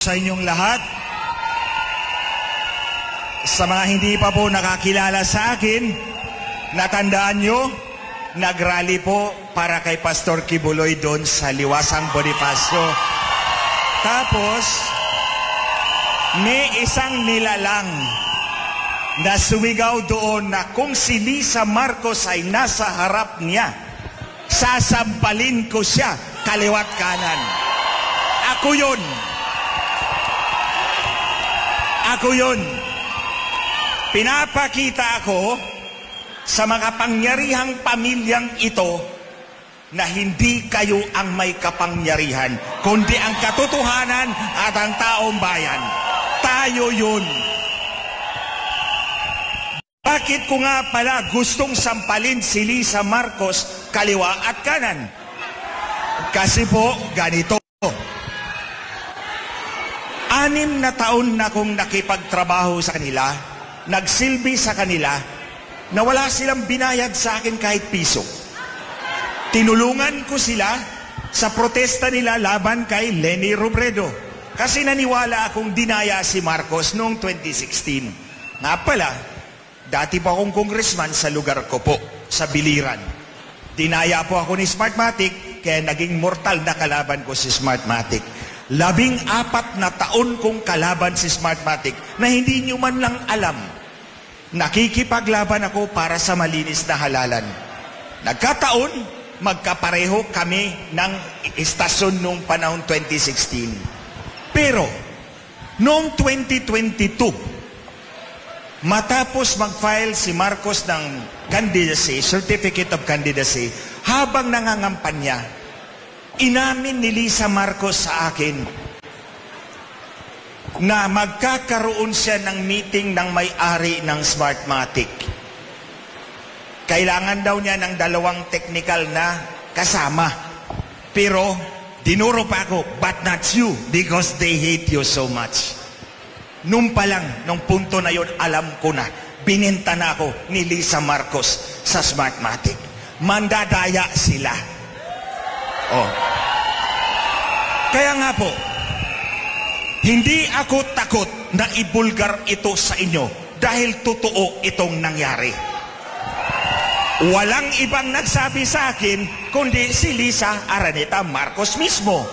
sa inyong lahat. Sa mga hindi pa po nakakilala sa akin, natandaan nyo, nagrally po para kay Pastor Kibuloy doon sa Liwasang Bonifacio. Tapos, may isang nilalang na sumigaw doon na kung si Lisa Marcos ay nasa harap niya, sasampalin ko siya kaliwat kanan. Ako yun. Ako yun. Pinapakita ako sa mga pangyarihang pamilyang ito na hindi kayo ang may kapangyarihan, kundi ang katotohanan at ang taong bayan. Tayo yun. Bakit ko nga pala gustong sampalin si Lisa Marcos kaliwa at kanan? Kasi po, ganito. 6 na taon na kong nakipagtrabaho sa kanila, nagsilbi sa kanila, na wala silang binayad sa akin kahit piso. Tinulungan ko sila sa protesta nila laban kay Leni Robredo. Kasi naniwala akong dinaya si Marcos noong 2016. Nga pala, dati pa akong congressman sa lugar ko po, sa Biliran. Dinaya po ako ni Smartmatic, kaya naging mortal na kalaban ko si Smartmatic. 14 na taon kong kalaban si Smartmatic na hindi nyo man lang alam. Nakikipaglaban ako para sa malinis na halalan. Nagkataon, magkapareho kami ng istasyon noong panahon 2016. Pero, noong 2022, matapos mag-file si Marcos ng candidacy, Certificate of Candidacy, habang nangangampanya, inamin ni Lisa Marcos sa akin na magkakaroon siya ng meeting ng may-ari ng Smartmatic. Kailangan daw niya ng 2 technical na kasama. Pero, dinuro pa ako, but not you, because they hate you so much. Nung pa lang, nung punto na yon, alam ko na, binenta na ako ni Lisa Marcos sa Smartmatic. Mandadaya sila. Oh. Kaya nga po, hindi ako takot na ibulgar ito sa inyo dahil totoo itong nangyari. Walang ibang nagsabi sa akin kundi si Lisa Araneta Marcos mismo.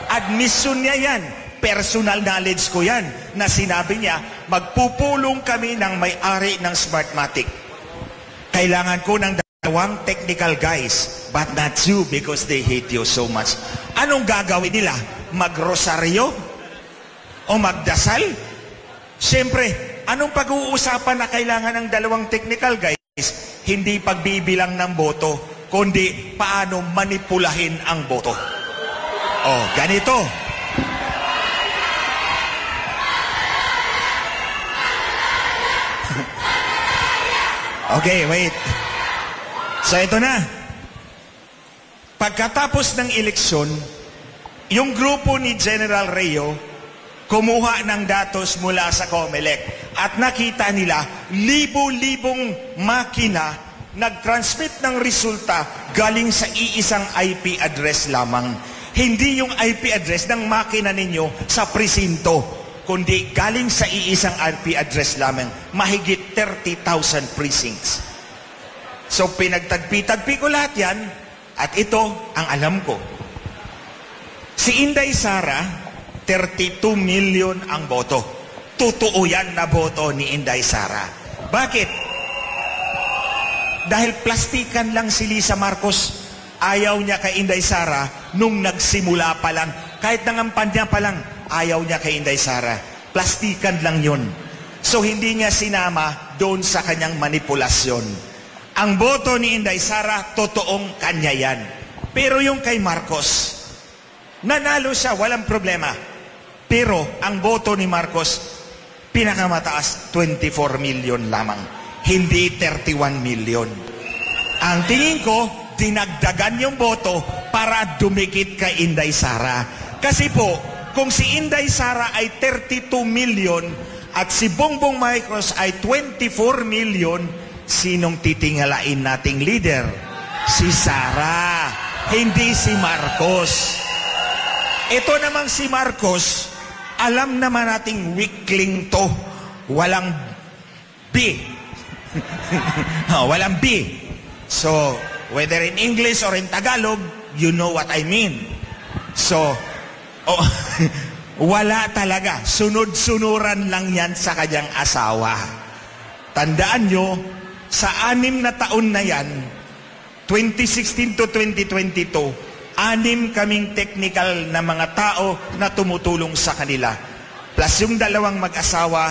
Admission niya yan. Personal knowledge ko yan na sinabi niya, magpupulong kami ng may-ari ng Smartmatic. Kailangan ko ng 2 technical guys, but not you because they hate you so much. Anong gagawin nila? Magrosaryo? O magdasal? Siyempre, anong pag-uusapan na kailangan ng 2 technical guys? Hindi pagbibilang ng boto, kundi paano manipulahin ang boto. Oh, ganito. Okay, wait. So ito na. Pagkatapos ng eleksyon, yung grupo ni General Reo kumuha ng datos mula sa COMELEC at nakita nila libo-libong makina nag-transmit ng resulta galing sa iisang IP address lamang. Hindi yung IP address ng makina ninyo sa presinto, kundi galing sa iisang IP address lamang. Mahigit 30,000 precincts. So pinagtagpi-tagpi ko lahat yan at ito ang alam ko. Si Inday Sara, 32 million ang boto. Totoo yan na boto ni Inday Sara. Bakit? Dahil plastikan lang si Lisa Marcos. Ayaw niya kay Inday Sara nung nagsimula pa lang. Kahit nangampanya pa lang, ayaw niya kay Inday Sara. Plastikan lang yun. So hindi niya sinama doon sa kanyang manipulasyon. Ang boto ni Inday Sara, totoong kanya yan. Pero yung kay Marcos, nanalo siya, walang problema. Pero ang boto ni Marcos, pinakamataas, 24 million lamang. Hindi 31 million. Ang tingin ko, dinagdagan yung boto para dumikit kay Inday Sara. Kasi po, kung si Inday Sara ay 32 million at si Bongbong Marcos ay 24 million, sinong titingalain nating leader? Si Sara, hindi si Marcos. Ito namang si Marcos, Alam naman nating weakling to. Walang B. Walang B. So, whether in English or in Tagalog, you know what I mean. So, wala talaga. Sunod-sunuran lang yan sa kanyang asawa. Tandaan nyo, sa 6 na taon na yan, 2016 to 2022, 6 kaming technical na mga tao na tumutulong sa kanila. Plus yung 2 mag-asawa,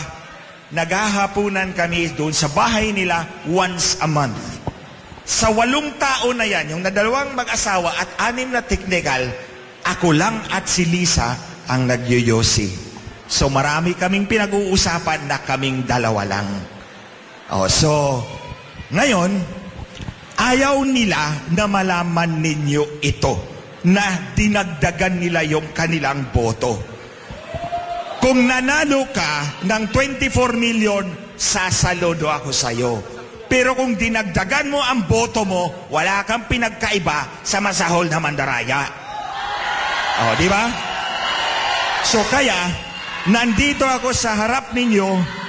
naghahapunan kami doon sa bahay nila once a month. Sa 8 tao na yan, yung 2 mag-asawa at 6 na technical, ako lang at si Lisa ang nagyoyosi. So marami kaming pinag-uusapan na kaming 2 lang. So, ngayon, ayaw nila na malaman ninyo ito, na dinagdagan nila yung kanilang boto. Kung nanalo ka ng 24 million, sasaludo ako sa'yo. Pero kung dinagdagan mo ang boto mo, wala kang pinagkaiba sa masahol na mandaraya. Di ba? So kaya, nandito ako sa harap ninyo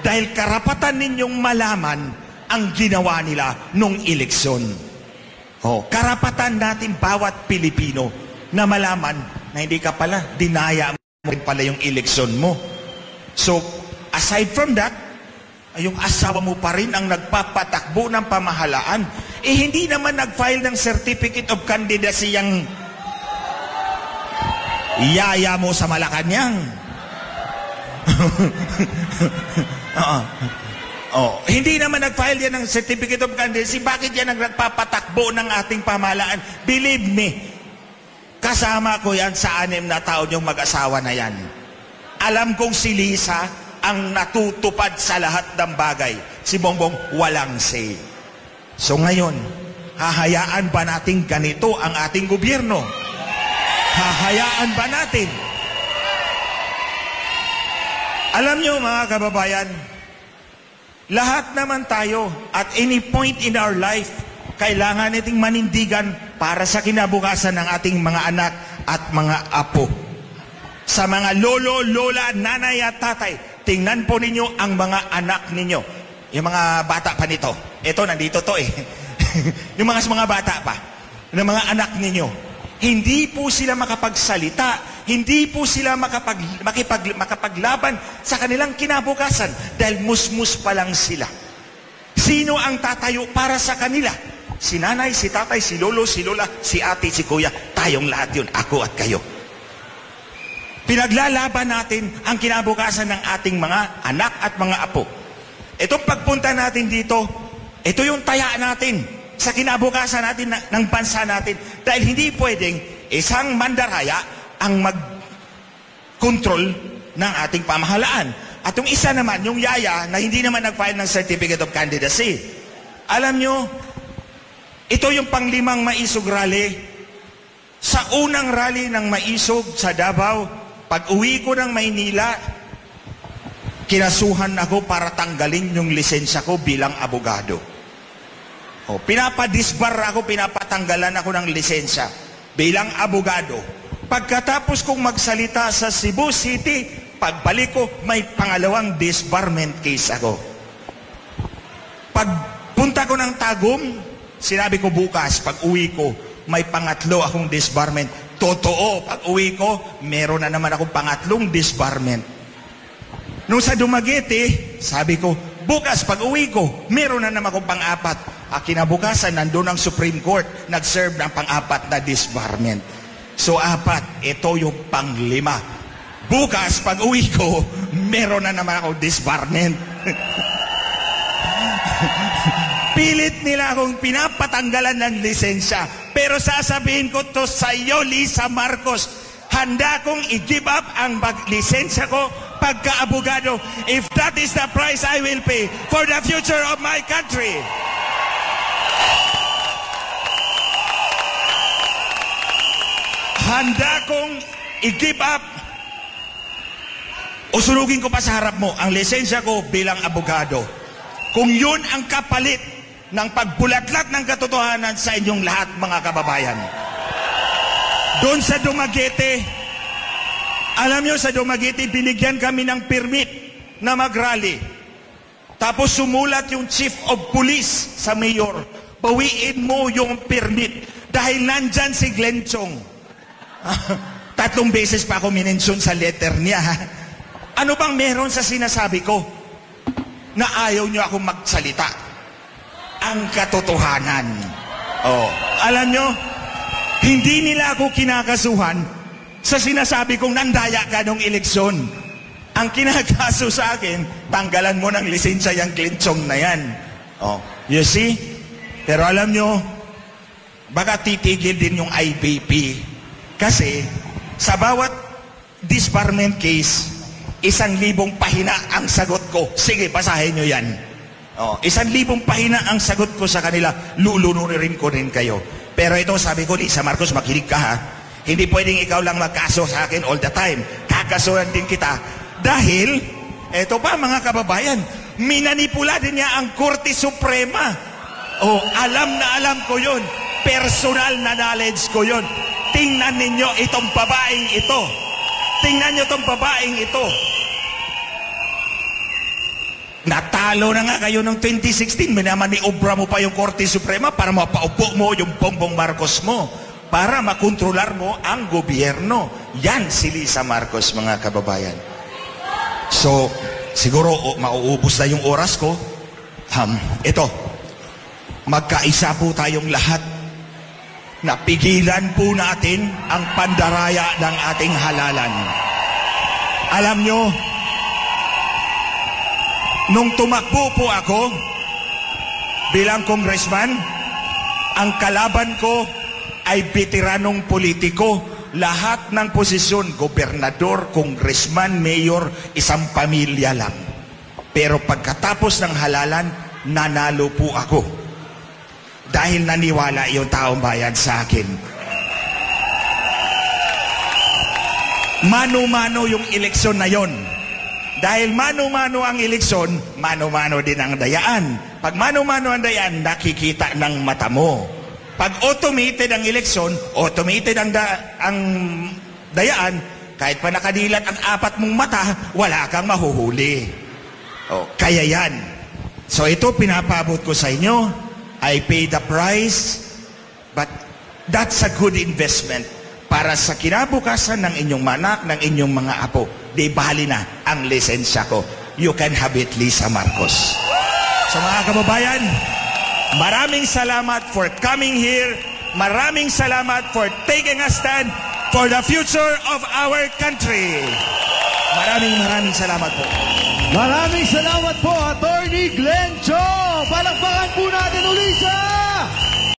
dahil karapatan ninyong malaman ang ginawa nila nung eleksyon. Karapatan natin bawat Pilipino na malaman na hindi ka pala, dinaya mo pala yung eleksyon mo. So, aside from that, yung asawa mo pa rin ang nagpapatakbo ng pamahalaan. Hindi naman nag-file ng certificate of candidacy yung yaya mo sa Malacanang. Hindi naman nag-file yan ng certificate of candidacy. Bakit yan ang nagpapatakbo ng ating pamahalaan? Believe me, kasama ko yan sa 6 na taon yung mag-asawa na yan. Alam kong si Lisa ang natutupad sa lahat ng bagay. Si Bongbong walang say. So ngayon, hahayaan ba natin ganito ang ating gobyerno? Hahayaan ba natin? Alam nyo mga kababayan, lahat naman tayo at any point in our life, kailangan nating manindigan para sa kinabukasan ng ating mga anak at mga apo. Sa mga lolo, lola, nanay at tatay, tingnan po ninyo ang mga anak ninyo. Yung mga bata pa nito. Ito, nandito to eh. Yung mga bata pa, ng mga anak ninyo. Hindi po sila makapagsalita, hindi po sila makapaglaban sa kanilang kinabukasan dahil musmus pa lang sila. Sino ang tatayo para sa kanila? Si nanay, si tatay, si lolo, si lola, si ate, si kuya. Tayong lahat yun, ako at kayo. Pinaglalaban natin ang kinabukasan ng ating mga anak at mga apo. Itong pagpunta natin dito, ito yung taya natin sa kinabukasan natin ng bansa natin. Dahil hindi pwedeng isang mandaraya ang mag-control ng ating pamahalaan. At yung isa naman, yung yaya na hindi naman nag-file ng certificate of candidacy. Alam nyo, ito yung pang-5 maisog rally. Sa unang rally ng maisog sa Davao, pag uwi ko ng Maynila, kinasuhan ako para tanggalin yung lisensya ko bilang abogado. Pinapadisbar ako, pinapatanggalan ako ng lisensya bilang abogado. Pagkatapos kong magsalita sa Cebu City, pagbalik ko, may pangalawang disbarment case ako. Pagpunta ko ng Tagum, sinabi ko bukas, pag uwi ko, may pangatlo akong disbarment. Totoo, pag uwi ko, meron na naman akong pangatlong disbarment. Nung sa Dumaguete, sabi ko, bukas pag uwi ko, meron na naman akong pang-4. Kinabukasan, nandun ang Supreme Court, nag-serve ng pang-4 na disbarment. So 4, ito yung pang-5. Bukas, pag uwi ko, meron na naman akong disbarment. Pilit nila akong pinapatanggalan ng lisensya. Pero sasabihin ko to sa iyo, Lisa Marcos, handa kong i-give up ang lisensya ko pagka-abogado if that is the price I will pay for the future of my country. Handa kong i-give up o sunugin ko pa sa harap mo ang lisensya ko bilang abogado. Kung yun ang kapalit ng pagbulatlat ng katotohanan sa inyong lahat, mga kababayan. Doon sa Dumaguete, alam nyo, sa Dumaguete, binigyan kami ng permit na mag-rally. Tapos sumulat yung chief of police sa mayor, bawiin mo yung permit dahil nandyan si Glenn Chong. 3 beses pa ako minensyon sa letter niya. Ano bang meron sa sinasabi ko na ayaw nyo akong magsalita? Ang katotohanan. Oh, alam nyo, hindi nila ako kinakasuhan sa sinasabi kong nandaya ka nung eleksyon. Ang kinakaso sa akin, tanggalan mo ng lisensya yung Glenn Chong na yan. Oh, you see? Pero alam nyo, baka titigil din yung IBP. Kasi sa bawat disbarment case, 1,000 pahina ang sagot ko. Sige, basahin nyo yan. Oh, 1,000 pahina ang sagot ko sa kanila. Lulunurin ko rin kayo. Pero ito, sabi ko, Lisa Marcos, makinig ka ha. Hindi pwedeng ikaw lang magkaso sa akin all the time. Kakasuhan din kita. Dahil, eto pa mga kababayan, minanipula din niya ang Korte Suprema. Oh, alam na alam ko yun. Personal na knowledge ko yun. Tingnan ninyo itong babaeng ito. Tingnan nyo itong babaeng ito. Natalo na nga kayo ng 2016. Minamaniobra mo pa yung Korte Suprema para mapaupo mo yung Bongbong Marcos mo. Para makontrolar mo ang gobyerno. Yan si Lisa Marcos, mga kababayan. So, siguro mauubos na yung oras ko. Ito, magkaisa po tayong lahat. Napigilan po natin ang pandaraya ng ating halalan. Alam nyo, nung tumakbo po ako bilang congressman, ang kalaban ko ay veteranong politiko. Lahat ng posisyon, gobernador, congressman, mayor, isang pamilya lang. Pero pagkatapos ng halalan, nanalo po ako. Dahil naniwala yung taong bayan sa akin. Mano-mano yung eleksyon na yon. Dahil mano-mano ang eleksyon, mano-mano din ang dayaan. Pag mano-mano ang dayaan, nakikita ng mata mo. Pag automated ang eleksyon, automated ang dayaan, kahit pa nakadilat ang 4 mong mata, wala kang mahuhuli. Oh, kaya yan. So ito pinapabot ko sa inyo. I pay the price, but that's a good investment para sa kinabukasan ng inyong manak, ng inyong mga apo. Di bali na ang lisensya ko. You can have it, Lisa Marcos. So mga kababayan, maraming salamat for coming here. Maraming salamat for taking a stand for the future of our country. Maraming salamat po. Maraming salamat po, Ato.